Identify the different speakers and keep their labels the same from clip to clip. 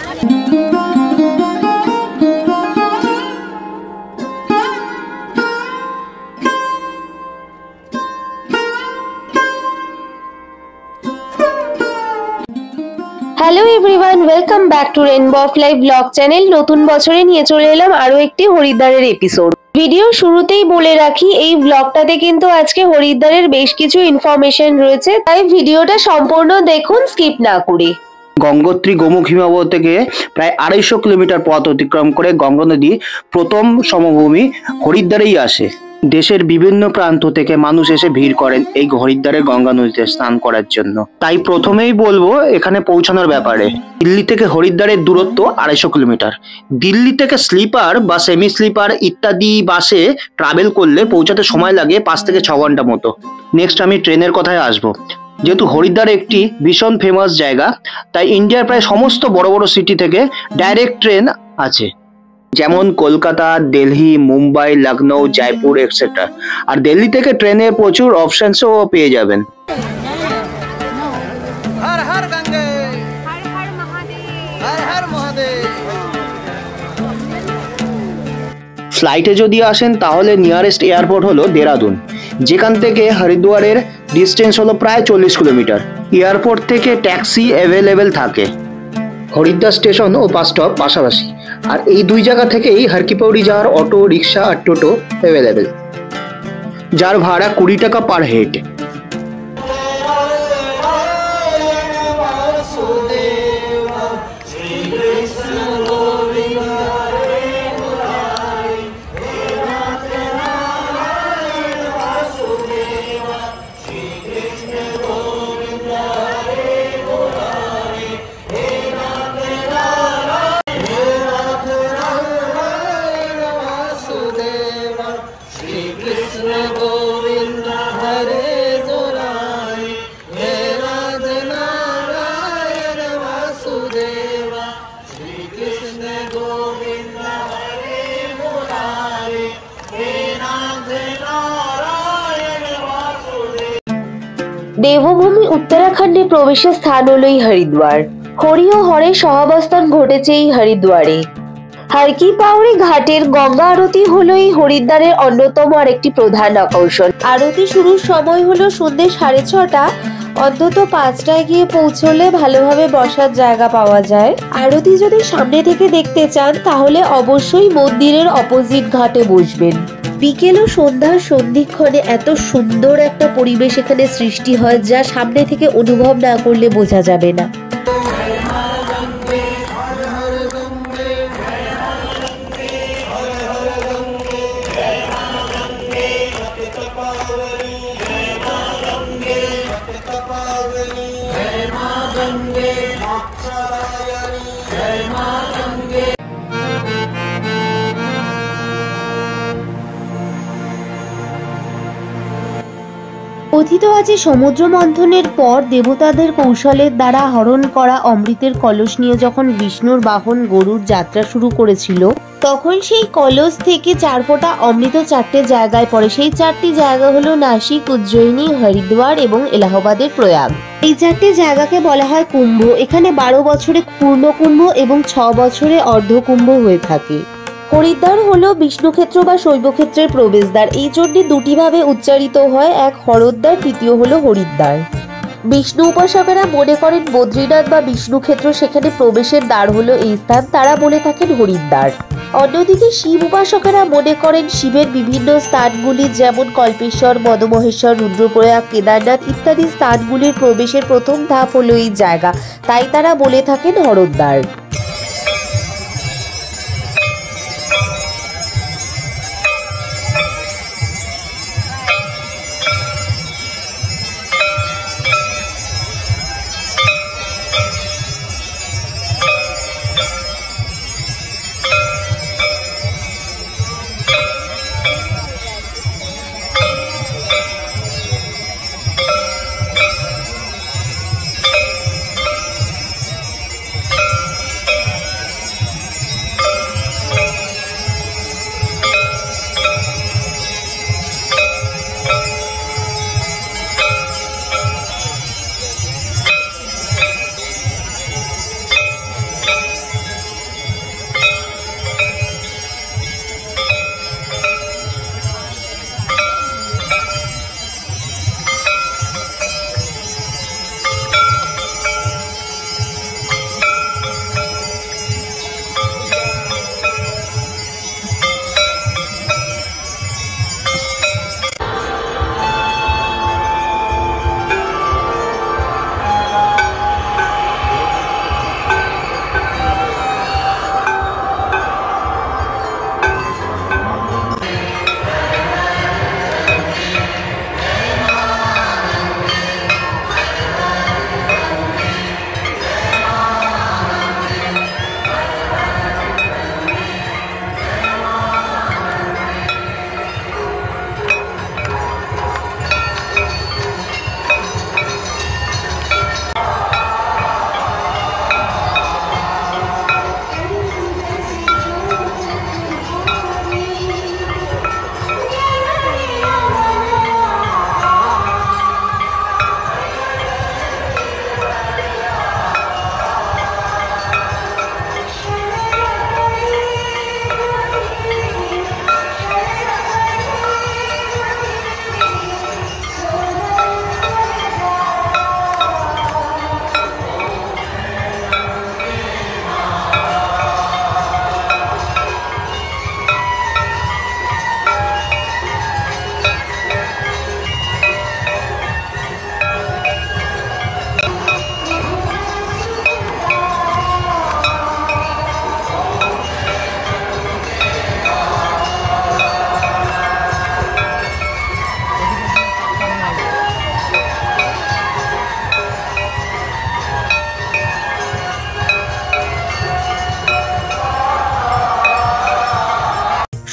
Speaker 1: Hello everyone, welcome back to rainbow of life blog channel. নতুন বছরে নিয়ে চলে এলাম আরো একটি হরিদ্বারের এপিসোড। ভিডিও শুরুতেই বলে রাখি, এই ব্লগটাতে কিন্তু আজকে হরিদ্বারের বেশ কিছু ইনফরমেশন রয়েছে, তাই ভিডিওটা সম্পূর্ণ দেখুন, স্কিপ না করে।
Speaker 2: গঙ্গোত্রী গোমুখ হিমবাহ থেকে প্রায় 250 কিলোমিটার পথ অতিক্রম করে গঙ্গা নদী প্রথম সমভূমি হরিদ্বারেই আসে। দেশের বিভিন্ন প্রান্ত থেকে মানুষ এসে ভিড় করেন এই হরিদ্বারের গঙ্গা নদীতে স্নান করার জন্য। তাই প্রথমেই বলবো এখানে পৌঁছানোর ব্যাপারে। দিল্লি থেকে হরিদ্বারের দূরত্ব 250 কিলোমিটার। দিল্লি থেকে স্লিপার বা সেমি স্লিপার ইত্যাদি বাসে ট্রাভেল করলে পৌঁছাতে সময় লাগে 5 থেকে 6 ঘন্টা মতো। নেক্সট আমি ট্রেনের কথায় আসবো। যেহেতু হরিদ্বার একটি ভীষণ ফেমাস জায়গা, তাই ইন্ডিয়ার প্রায় সমস্ত বড় বড় সিটি থেকে ডাইরেক্ট ট্রেন আছে, যেমন কলকাতা, দিল্লি, মুম্বাই, লখনৌ, জয়পুর এক্সেট্রা। আর দিল্লি থেকে ট্রেনের প্রচুর অপশনসও পেয়ে যাবেন। হর হর গঙ্গে, হর হর মহাদেব, হর হর মহাদেব। ফ্লাইটে যদি আসেন তাহলে নিয়ারেস্ট এয়ারপোর্ট হলো দেরাদুন, যেখান থেকে হরিদ্বারের ডিস্টেন্স হলো প্রায় 40 কিলোমিটার। এয়ারপোর্ট থেকে ট্যাক্সি অ্যাভেলেবেল থাকে। হরিদ্বার স্টেশন ও বাস স্টপ পাশাপাশি, আর এই দুই জায়গা থেকেই হর কি পৌড়ি যাওয়ার অটো, রিক্সা আর টোটো অ্যাভেলেবেল, যার ভাড়া 20 টাকা পার হেড।
Speaker 1: দেবভূমি উত্তরাখণ্ডে প্রবেশের স্থান হলো এই হরিদ্বার। হরি ও হরের সহাবস্থান ঘটেছে এই হরিদ্বারে। হর কি পাউড়ি ঘাটের গঙ্গা আরতি হলো এই হরিদ্বারের অন্যতম আরেকটি প্রধান আকর্ষণ। আরতি শুরুর সময় হলো সন্ধ্যে 6:30। অন্তত 5টায় গিয়ে পৌঁছলে ভালোভাবে বসার জায়গা পাওয়া যায়। আরতি যদি সামনে থেকে দেখতে চান তাহলে অবশ্যই মন্দিরের অপোজিট ঘাটে বসবেন। বিকেল ও সন্ধ্যার সন্ধিক্ষণে এত সুন্দর একটা পরিবেশ এখানে সৃষ্টি হয়, যা সামনে থেকে অনুভব না করলে বোঝা যাবে না। কথিত আছে সমুদ্র মন্থনের পর দেবতাদের কৌশলের দ্বারা হরণ করা অমৃতের কলস নিয়ে যখন বিষ্ণুর বাহন গরুর যাত্রা শুরু করেছিল, তখন সেই কলস থেকে 4 ফোঁটা অমৃত 4টে জায়গায় পড়ে। সেই 4টি জায়গা হলো নাসিক, উজ্জয়িনী, হরিদ্বার এবং এলাহাবাদের প্রয়াগ। এই 4টে জায়গাকে বলা হয় কুম্ভ। এখানে 12 বছরে পূর্ণ কুম্ভ এবং 6 বছরে অর্ধকুম্ভ হয়ে থাকে। হরিদ্বার হলো বিষ্ণুক্ষেত্র বা শৈবক্ষেত্রের প্রবেশদ্বার। এই জন্য দুটি ভাবে উচ্চারিত হয়, এক হরদ্বার, দ্বিতীয় হলো হরিদ্বার। বিষ্ণু উপাসকেরা মনে করেন বদ্রীনাথ বা বিষ্ণুক্ষেত্র, সেখানে প্রবেশের দ্বার হলো এই স্থান, তারা বলে থাকেন হরিদ্বার। অন্যদিকে শিব উপাসকেরা মনে করেন শিবের বিভিন্ন স্থানগুলি যেমন কল্পেশ্বর, মদমহেশ্বর, রুদ্রপ্রয়াগ, কেদারনাথ ইত্যাদি স্থানগুলির প্রবেশের প্রথম ধাপ হলো এই জায়গা, তাই তারা বলে থাকেন হরদ্বার।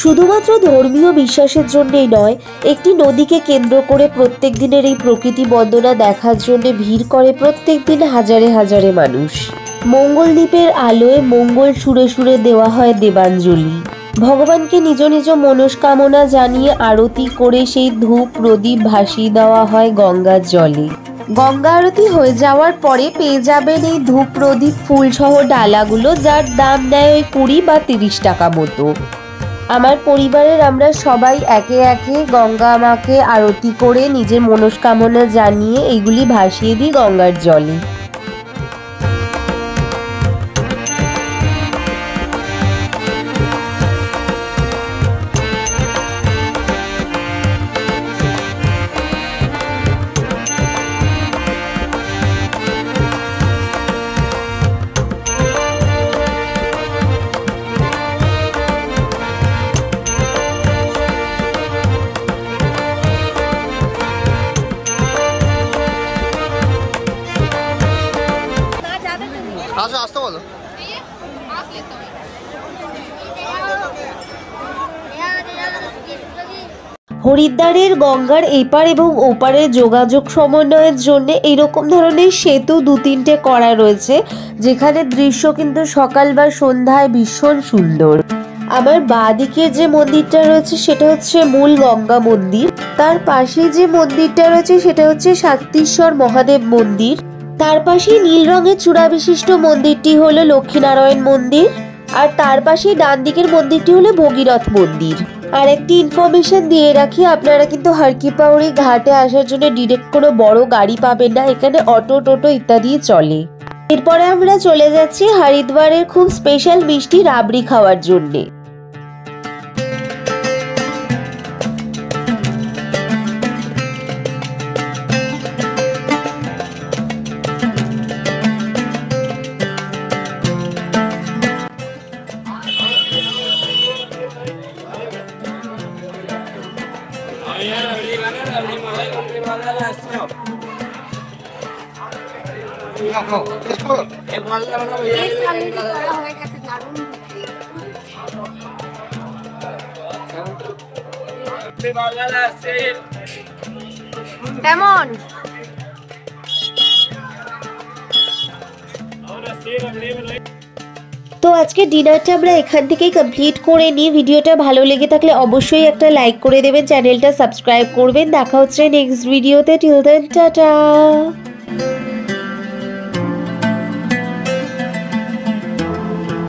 Speaker 1: শুধুমাত্র ধর্মীয় বিশ্বাসের জন্যই নয়, একটি নদীকে কেন্দ্র করে প্রত্যেক দিনের এই প্রকৃতি বন্দনা দেখার জন্য ভিড় করে প্রত্যেক দিন হাজারে হাজারে মানুষ। মঙ্গলদ্বীপের আলোয় মঙ্গল সুরে সুরে দেওয়া হয় দেবাঞ্জলি। ভগবানকে নিজ নিজ মনস্কামনা জানিয়ে আরতি করে সেই ধূপ প্রদীপ ভাসিয়ে দেওয়া হয় গঙ্গার জলে। গঙ্গা আরতি হয়ে যাওয়ার পরে পেয়ে যাবেন এই ধূপ প্রদীপ ফুল সহ ডালাগুলো, যার দাম নেয় ওই 20 বা 30 টাকা মতো। আমার পরিবারের আমরা সবাই একে একে গঙ্গা মাকে আরতি করে নিজের মনস্কামনা জানিয়ে এইগুলি ভাসিয়ে দিই গঙ্গার জলে।
Speaker 3: আচ্ছা আসতে বলো।
Speaker 1: হরিদ্বারের গঙ্গার এপার এবং ওপারের যোগাযোগ সমন্বয়ের জন্য এইরকম ধরনের সেতু 2-3টে করা রয়েছে, যেখানে দৃশ্য কিন্তু সকাল বা সন্ধ্যায় ভীষণ সুন্দর। আমার বাঁ দিকের যে মন্দিরটা রয়েছে সেটা হচ্ছে মূল গঙ্গা মন্দির। তার পাশে যে মন্দিরটা রয়েছে সেটা হচ্ছে শাক্তিশ্বর মহাদেব মন্দির। তার পাশে নীল রঙের চূড়া বিশিষ্ট মন্দিরটি হলো লক্ষ্মীনারায়ণ মন্দির। আর তার পাশে ডান দিকের মন্দিরটি হলো ভগীরথ মন্দির। আর একটি ইনফরমেশন দিয়ে রাখি, আপনারা কিন্তু হরকি পাউড়ি ঘাটে আসার জন্য ডিরেক্ট কোনো বড় গাড়ি পাবেন না, এখানে অটো টোটো ইত্যাদি চলে। এরপরে আমরা চলে যাচ্ছি হরিদ্বারের খুব স্পেশাল মিষ্টি রাবড়ি খাওয়ার জন্যে।
Speaker 4: কেমন?
Speaker 1: তো আজকে ডিনারটা আমরা এখান থেকেই কমপ্লিট করে নিই। ভিডিওটা ভালো লেগে থাকলে অবশ্যই একটা লাইক করে দেবেন, চ্যানেলটা সাবস্ক্রাইব করবেন। দেখা হচ্ছে নেক্সট ভিডিওতে। Till then tata.